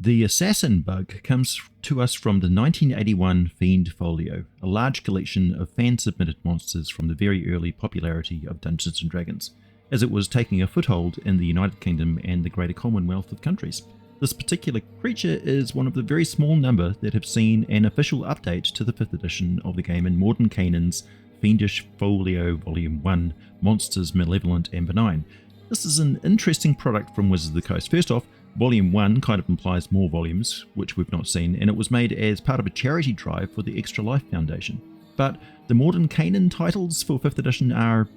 The assassin bug comes to us from the 1981 Fiend Folio, a large collection of fan-submitted monsters from the very early popularity of Dungeons & Dragons, as it was taking a foothold in the United Kingdom and the greater Commonwealth of countries. This particular creature is one of the very small number that have seen an official update to the 5th edition of the game in Mordenkainen's Fiendish Folio Volume 1, Monsters Malevolent and Benign. This is an interesting product from Wizards of the Coast. First off, Volume 1 kind of implies more volumes, which we've not seen, and it was made as part of a charity drive for the Extra Life Foundation. But the Mordenkainen titles for 5th edition are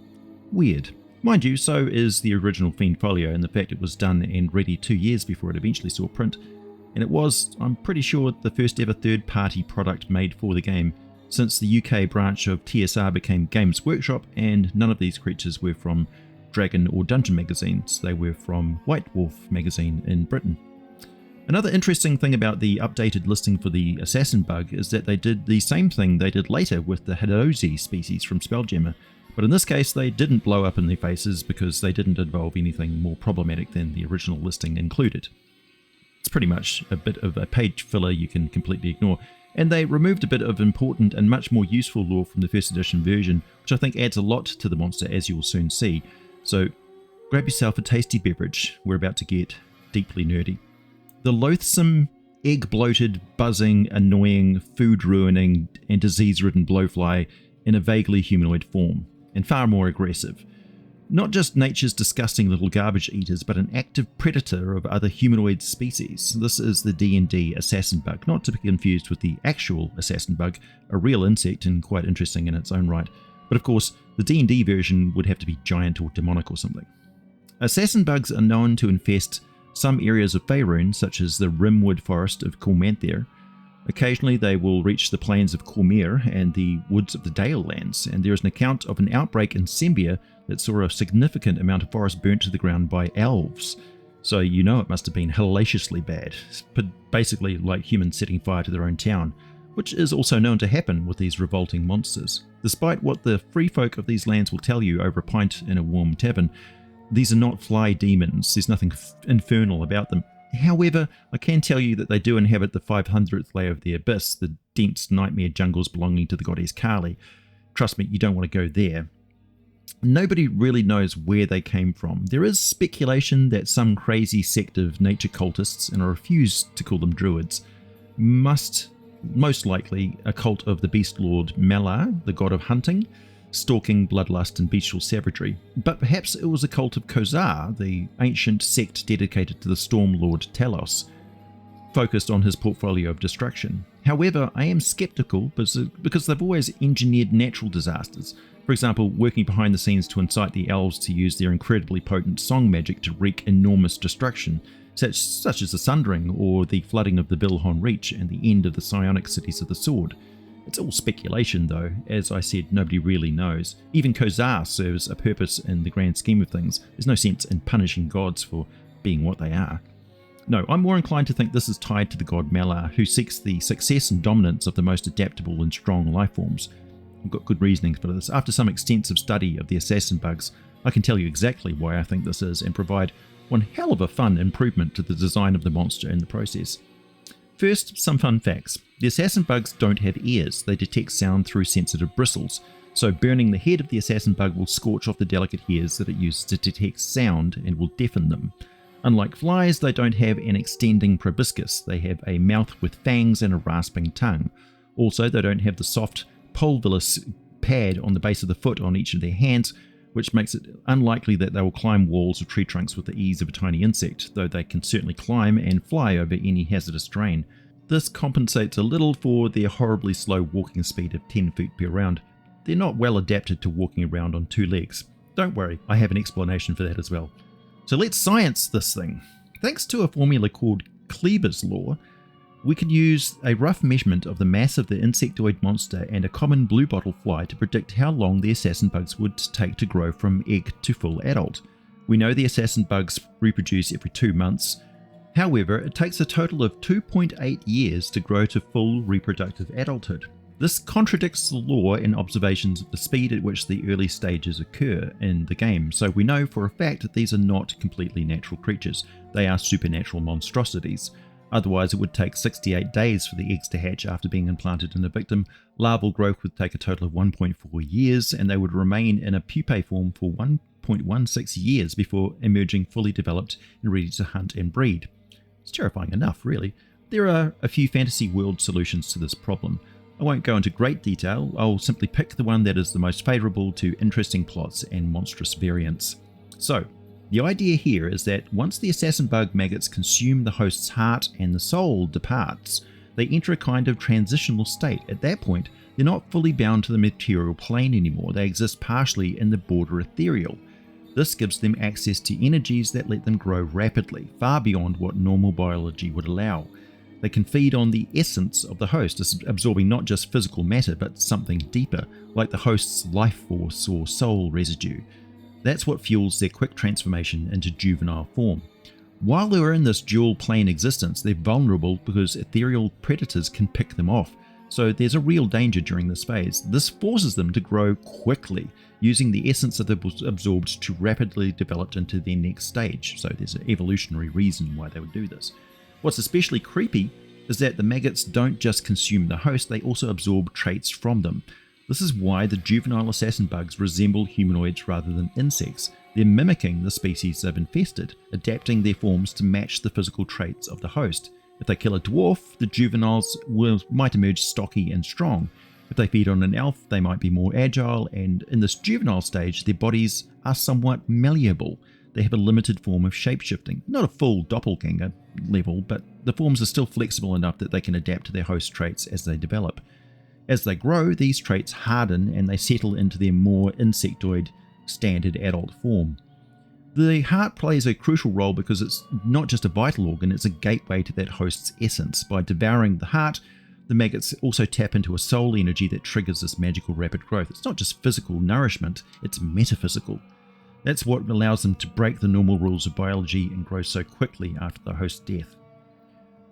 weird. Mind you, so is the original Fiend Folio, and the fact it was done and ready 2 years before it eventually saw print. And it was, I'm pretty sure, the first ever third-party product made for the game, since the UK branch of TSR became Games Workshop, and none of these creatures were from Dragon or Dungeon magazines. They were from White Wolf magazine in Britain. Another interesting thing about the updated listing for the assassin bug is that they did the same thing they did later with the Hadozi species from Spelljammer, but in this case they didn't blow up in their faces because they didn't involve anything more problematic than the original listing included. It's pretty much a bit of a page filler you can completely ignore, and they removed a bit of important and much more useful lore from the first edition version, which I think adds a lot to the monster, as you will soon see. So grab yourself a tasty beverage, we're about to get deeply nerdy. The loathsome, egg-bloated, buzzing, annoying, food-ruining and disease-ridden blowfly in a vaguely humanoid form, and far more aggressive. Not just nature's disgusting little garbage eaters, but an active predator of other humanoid species. This is the D&D assassin bug, not to be confused with the actual assassin bug, a real insect and quite interesting in its own right. But of course, the D&D version would have to be giant or demonic or something. Assassin bugs are known to infest some areas of faerun, such as the rimwood forest of Cormyr. Occasionally they will reach the plains of Cormyr and the woods of the Dale lands, and there is an account of an outbreak in Sembia that saw a significant amount of forest burnt to the ground by elves. So you know it must have been hellaciously bad, but basically like humans setting fire to their own town, which is also known to happen with these revolting monsters. Despite what the free folk of these lands will tell you over a pint in a warm tavern, these are not fly demons, there's nothing infernal about them. However, I can tell you that they do inhabit the 500th layer of the abyss, the dense nightmare jungles belonging to the goddess Kali. Trust me, you don't want to go there. Nobody really knows where they came from. There is speculation that some crazy sect of nature cultists, and I refuse to call them druids, most likely a cult of the beast lord Malar, the god of hunting, stalking, bloodlust and bestial savagery. But perhaps it was a cult of Kozar, the ancient sect dedicated to the storm lord Talos, focused on his portfolio of destruction. However, I am skeptical because they've always engineered natural disasters. For example, working behind the scenes to incite the elves to use their incredibly potent song magic to wreak enormous destruction, such as the Sundering or the flooding of the Vilhon Reach and the end of the psionic cities of the Sword. It's all speculation though, as I said, nobody really knows. Even Kozar serves a purpose in the grand scheme of things. There's no sense in punishing gods for being what they are. No, I'm more inclined to think this is tied to the god Malar, who seeks the success and dominance of the most adaptable and strong life forms. I've got good reasonings for this. After some extensive study of the assassin bugs, I can tell you exactly why I think this is and provide one hell of a fun improvement to the design of the monster in the process. First, some fun facts. The assassin bugs don't have ears, they detect sound through sensitive bristles, so burning the head of the assassin bug will scorch off the delicate hairs that it uses to detect sound and will deafen them. Unlike flies, they don't have an extending proboscis, they have a mouth with fangs and a rasping tongue. Also, they don't have the soft, pulvillous pad on the base of the foot on each of their hands, which makes it unlikely that they will climb walls or tree trunks with the ease of a tiny insect, though they can certainly climb and fly over any hazardous terrain. This compensates a little for their horribly slow walking speed of 10 feet per round. They're not well adapted to walking around on two legs. Don't worry, I have an explanation for that as well. So let's science this thing. Thanks to a formula called Kleber's law, we can use a rough measurement of the mass of the insectoid monster and a common bluebottle fly to predict how long the assassin bugs would take to grow from egg to full adult. We know the assassin bugs reproduce every 2 months. However, it takes a total of 2.8 years to grow to full reproductive adulthood. This contradicts the law and observations of the speed at which the early stages occur in the game, so we know for a fact that these are not completely natural creatures. They are supernatural monstrosities. Otherwise, it would take 68 days for the eggs to hatch after being implanted in a victim. Larval growth would take a total of 1.4 years, and they would remain in a pupae form for 1.16 years before emerging fully developed and ready to hunt and breed. It's terrifying enough, really. There are a few fantasy world solutions to this problem. I won't go into great detail. I'll simply pick the one that is the most favourable to interesting plots and monstrous variants. So, the idea here is that once the assassin bug maggots consume the host's heart and the soul departs, they enter a kind of transitional state. At that point, they're not fully bound to the material plane anymore. They exist partially in the border ethereal. This gives them access to energies that let them grow rapidly, far beyond what normal biology would allow. They can feed on the essence of the host, absorbing not just physical matter, but something deeper, like the host's life force or soul residue. That's what fuels their quick transformation into juvenile form. While they're in this dual plane existence, they're vulnerable because ethereal predators can pick them off, so there's a real danger during this phase. This forces them to grow quickly, using the essence of the absorbed to rapidly develop into their next stage, so there's an evolutionary reason why they would do this. What's especially creepy is that the maggots don't just consume the host, they also absorb traits from them. This is why the juvenile assassin bugs resemble humanoids rather than insects. They're mimicking the species they've infested, adapting their forms to match the physical traits of the host. If they kill a dwarf, the juveniles might emerge stocky and strong. If they feed on an elf, they might be more agile, and in this juvenile stage, their bodies are somewhat malleable. They have a limited form of shapeshifting. Not a full doppelganger level, but the forms are still flexible enough that they can adapt to their host traits as they develop. As they grow, these traits harden and they settle into their more insectoid, standard adult form. The heart plays a crucial role because it's not just a vital organ, it's a gateway to that host's essence. By devouring the heart, the maggots also tap into a soul energy that triggers this magical rapid growth. It's not just physical nourishment, it's metaphysical. That's what allows them to break the normal rules of biology and grow so quickly after the host's death.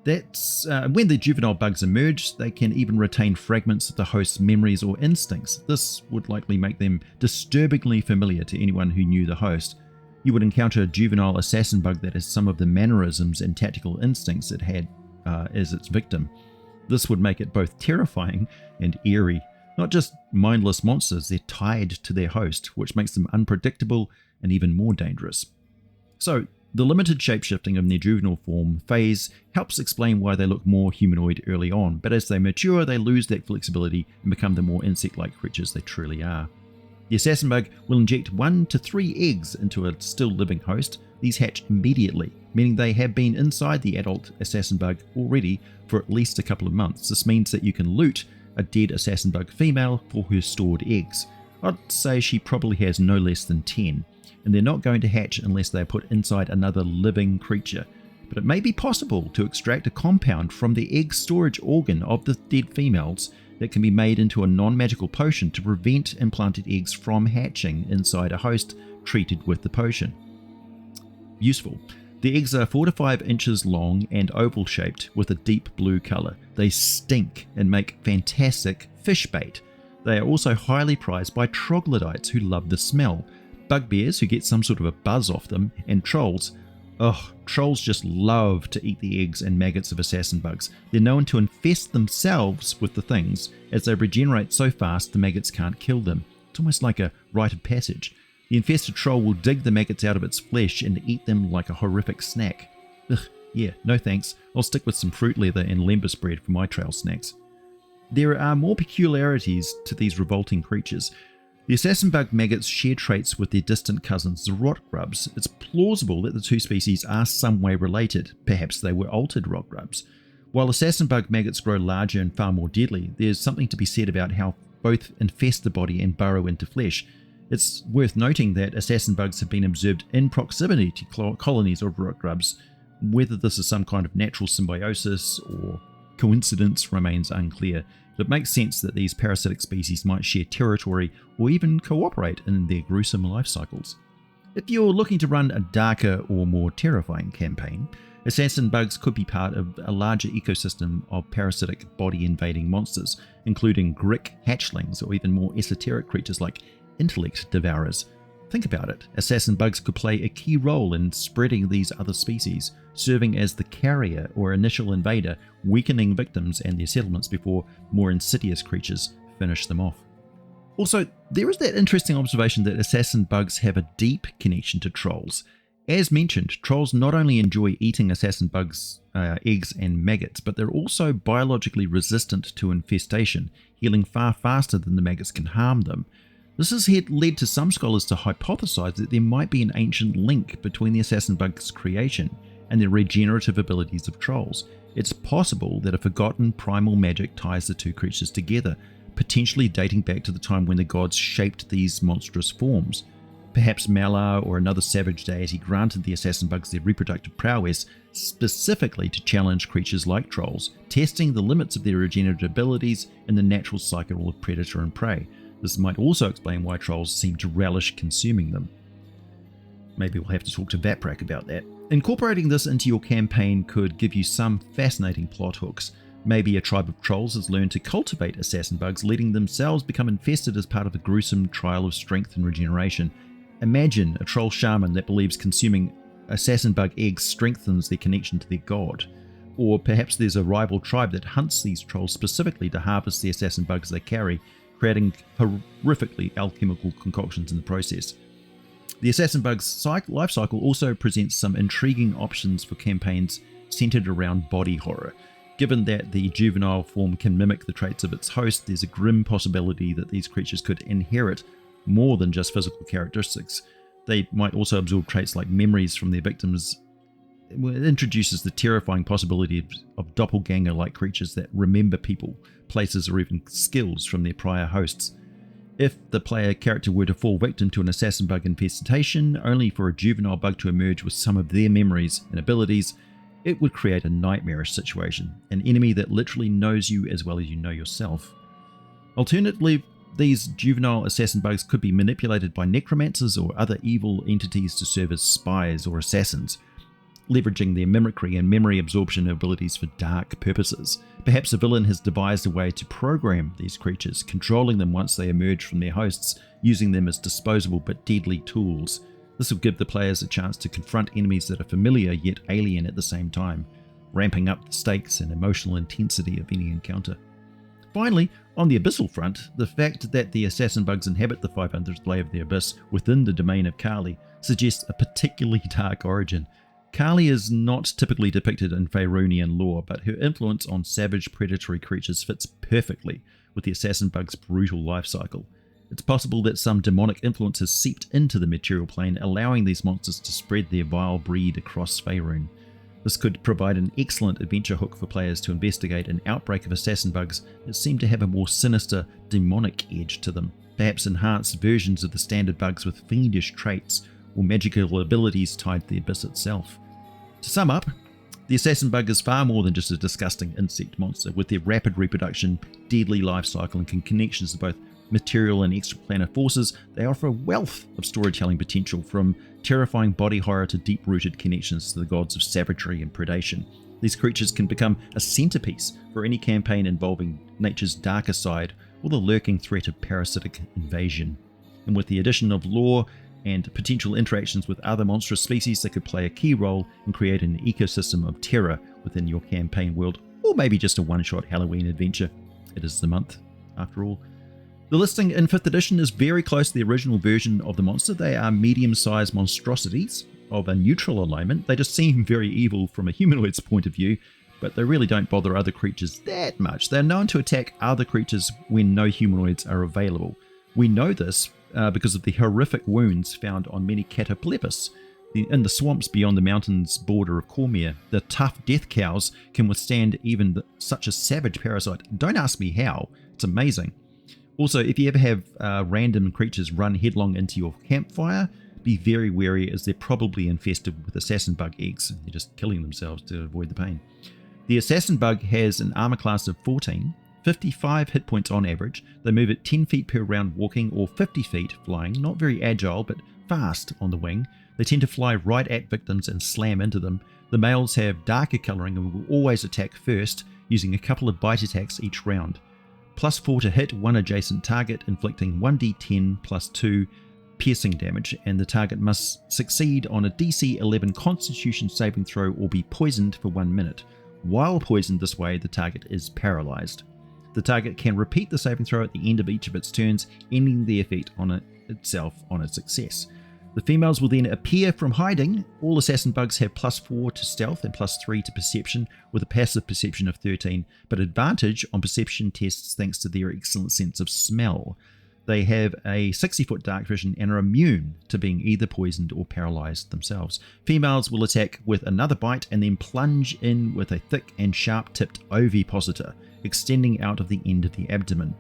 That's when the juvenile bugs emerge, they can even retain fragments of the host's memories or instincts. This would likely make them disturbingly familiar to anyone who knew the host. You would encounter a juvenile assassin bug that has some of the mannerisms and tactical instincts it had as its victim. This would make it both terrifying and eerie. Not just mindless monsters, they're tied to their host, which makes them unpredictable and even more dangerous. So, the limited shapeshifting of their juvenile form phase helps explain why they look more humanoid early on, but as they mature, they lose that flexibility and become the more insect-like creatures they truly are. The assassin bug will inject 1 to 3 eggs into a still living host. These hatch immediately, meaning they have been inside the adult assassin bug already for at least a couple of months. This means that you can loot a dead assassin bug female for her stored eggs. I'd say she probably has no less than 10. And they're not going to hatch unless they are put inside another living creature. But it may be possible to extract a compound from the egg storage organ of the dead females that can be made into a non-magical potion to prevent implanted eggs from hatching inside a host treated with the potion. Useful. The eggs are 4 to 5 inches long and oval shaped with a deep blue colour. They stink and make fantastic fish bait. They are also highly prized by troglodytes who love the smell, bugbears who get some sort of a buzz off them, and trolls. Trolls just love to eat the eggs and maggots of assassin bugs. They're known to infest themselves with the things, as they regenerate so fast the maggots can't kill them. It's almost like a rite of passage. The infested troll will dig the maggots out of its flesh and eat them like a horrific snack. Yeah, no thanks. I'll stick with some fruit leather and lembas bread for my trail snacks. There are more peculiarities to these revolting creatures. The assassin bug maggots share traits with their distant cousins, the rot grubs. It's plausible that the two species are some way related. Perhaps they were altered rot grubs. While assassin bug maggots grow larger and far more deadly, there's something to be said about how both infest the body and burrow into flesh. It's worth noting that assassin bugs have been observed in proximity to colonies of rot grubs. Whether this is some kind of natural symbiosis or coincidence remains unclear. It makes sense that these parasitic species might share territory or even cooperate in their gruesome life cycles. If you're looking to run a darker or more terrifying campaign, assassin bugs could be part of a larger ecosystem of parasitic body-invading monsters, including Grick hatchlings or even more esoteric creatures like intellect devourers. Think about it. Assassin bugs could play a key role in spreading these other species, serving as the carrier or initial invader, weakening victims and their settlements before more insidious creatures finish them off. Also, there is that interesting observation that assassin bugs have a deep connection to trolls. As mentioned, trolls not only enjoy eating assassin bugs' eggs and maggots, but they're also biologically resistant to infestation, healing far faster than the maggots can harm them. This has led to some scholars to hypothesize that there might be an ancient link between the assassin bug's creation and the regenerative abilities of trolls. It's possible that a forgotten primal magic ties the two creatures together, potentially dating back to the time when the gods shaped these monstrous forms. Perhaps Malar or another savage deity granted the assassin bugs their reproductive prowess specifically to challenge creatures like trolls, testing the limits of their regenerative abilities in the natural cycle of predator and prey. This might also explain why trolls seem to relish consuming them. Maybe we'll have to talk to Vaprak about that. Incorporating this into your campaign could give you some fascinating plot hooks. Maybe a tribe of trolls has learned to cultivate assassin bugs, letting themselves become infested as part of a gruesome trial of strength and regeneration. Imagine a troll shaman that believes consuming assassin bug eggs strengthens their connection to their god. Or perhaps there's a rival tribe that hunts these trolls specifically to harvest the assassin bugs they carry, creating horrifically alchemical concoctions in the process. The assassin bug's life cycle also presents some intriguing options for campaigns centered around body horror. Given that the juvenile form can mimic the traits of its host, there's a grim possibility that these creatures could inherit more than just physical characteristics. They might also absorb traits like memories from their victims. It introduces the terrifying possibility of doppelganger-like creatures that remember people, places, or even skills from their prior hosts. If the player character were to fall victim to an assassin bug infestation, only for a juvenile bug to emerge with some of their memories and abilities, it would create a nightmarish situation, an enemy that literally knows you as well as you know yourself. Alternatively, these juvenile assassin bugs could be manipulated by necromancers or other evil entities to serve as spies or assassins, leveraging their mimicry and memory absorption abilities for dark purposes. Perhaps a villain has devised a way to program these creatures, controlling them once they emerge from their hosts, using them as disposable but deadly tools. This will give the players a chance to confront enemies that are familiar yet alien at the same time, ramping up the stakes and emotional intensity of any encounter. Finally, on the abyssal front, the fact that the assassin bugs inhabit the 500th layer of the abyss within the domain of Kali suggests a particularly dark origin. Kali is not typically depicted in Faerunian lore, but her influence on savage predatory creatures fits perfectly with the assassin bug's brutal life cycle. It's possible that some demonic influence has seeped into the material plane, allowing these monsters to spread their vile breed across Faerun. This could provide an excellent adventure hook for players to investigate an outbreak of assassin bugs that seem to have a more sinister, demonic edge to them, perhaps enhanced versions of the standard bugs with fiendish traits or magical abilities tied to the abyss itself. To sum up, the assassin bug is far more than just a disgusting insect monster. With their rapid reproduction, deadly life cycle, and connections to both material and extraplanar forces, they offer a wealth of storytelling potential, from terrifying body horror to deep-rooted connections to the gods of savagery and predation. These creatures can become a centerpiece for any campaign involving nature's darker side or the lurking threat of parasitic invasion. And with the addition of lore and potential interactions with other monstrous species, that could play a key role in creating an ecosystem of terror within your campaign world, or maybe just a one-shot Halloween adventure. It is the month, after all. The listing in 5th edition is very close to the original version of the monster. They are medium-sized monstrosities of a neutral alignment. They just seem very evil from a humanoid's point of view, but they really don't bother other creatures that much. They're known to attack other creatures when no humanoids are available. We know this because of the horrific wounds found on many cataplepus in the swamps beyond the mountain's border of Cormyr. The tough death cows can withstand even such a savage parasite. Don't ask me how. It's amazing. Also, if you ever have random creatures run headlong into your campfire, be very wary, as they're probably infested with assassin bug eggs. They're just killing themselves to avoid the pain. The assassin bug has an armor class of 14, 55 hit points on average. They move at 10 feet per round walking or 50 feet flying, not very agile but fast on the wing. They tend to fly right at victims and slam into them. The males have darker colouring and will always attack first, using a couple of bite attacks each round. +4 to hit one adjacent target, inflicting 1d10 +2 piercing damage, and the target must succeed on a DC 11 Constitution saving throw or be poisoned for 1 minute. While poisoned this way, the target is paralyzed. The target can repeat the saving throw at the end of each of its turns, ending the effect on itself on a success. The females will then appear from hiding. All assassin bugs have +4 to stealth and +3 to perception, with a passive perception of 13, but advantage on perception tests thanks to their excellent sense of smell. They have a 60-foot dark vision and are immune to being either poisoned or paralyzed themselves. Females will attack with another bite and then plunge in with a thick and sharp-tipped ovipositor, extending out of the end of the abdomen.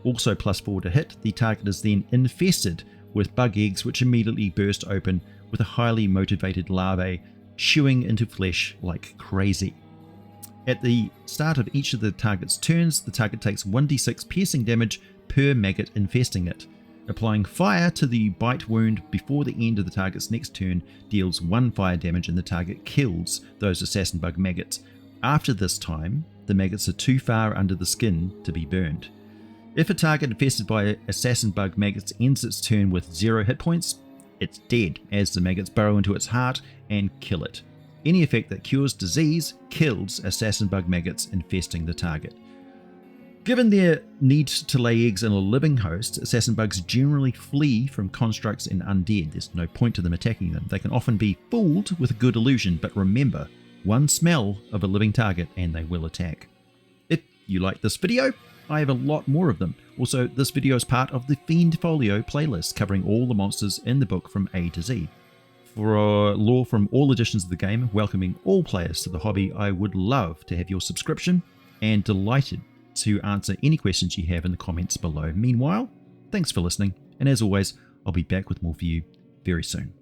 Also +4 to hit, the target is then infested with bug eggs which immediately burst open, with a highly motivated larvae chewing into flesh like crazy. At the start of each of the target's turns, the target takes 1d6 piercing damage per maggot infesting it. Applying fire to the bite wound before the end of the target's next turn deals 1 fire damage, and the target kills those assassin bug maggots. After this time, the maggots are too far under the skin to be burned. If a target infested by assassin bug maggots ends its turn with 0 hit points, it's dead as the maggots burrow into its heart and kill it. Any effect that cures disease kills assassin bug maggots infesting the target. Given their need to lay eggs in a living host, assassin bugs generally flee from constructs and undead. There's no point to them attacking them. They can often be fooled with a good illusion, but remember, one smell of a living target and they will attack. If you like this video, I have a lot more of them. Also, this video is part of the Fiend Folio playlist covering all the monsters in the book from A to Z. For lore from all editions of the game, welcoming all players to the hobby, I would love to have your subscription, and delighted to answer any questions you have in the comments below. Meanwhile, thanks for listening, and as always, I'll be back with more for you very soon.